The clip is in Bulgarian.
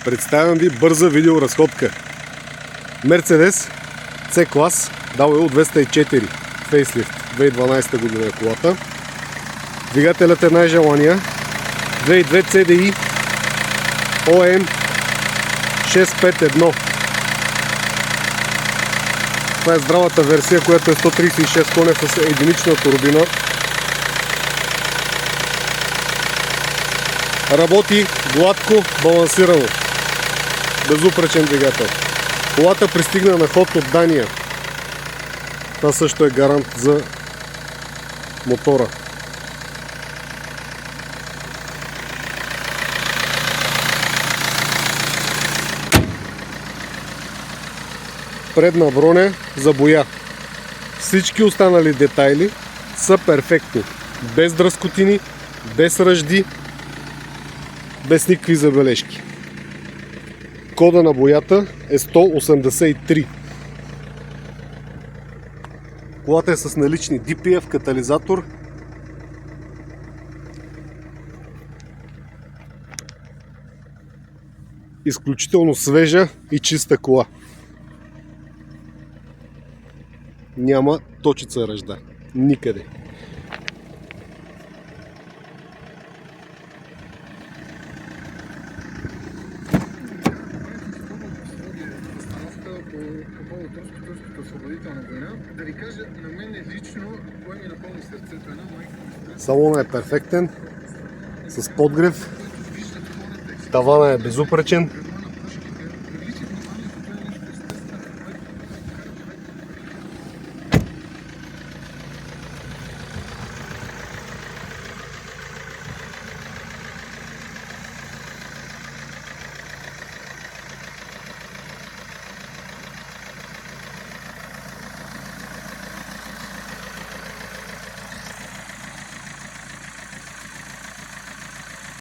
Представям ви бърза видеоразходка. Mercedes C-клас W204 фейслифт 2012 година е колата. Двигателят е най-желания 2.2 CDI OM 651. Това е здравата версия, която е 136 коня с единична турбина. Работи гладко, балансирано. Безупречен двигател. Колата пристигна на ход от Дания. Това също е гарант за мотора. Предна броня за боя. Всички останали детайли са перфектни. Без дръскотини, без ръжди, без никакви забележки. Кода на боята е 183. Колата е с налични DPF катализатор. Изключително свежа и чиста кола. Няма точица ръжда. Никъде. Да ви кажа, на мен лично, кое ми напълни сърцето, една майка. Салона е перфектен, с подгрев, тавана е безупречен.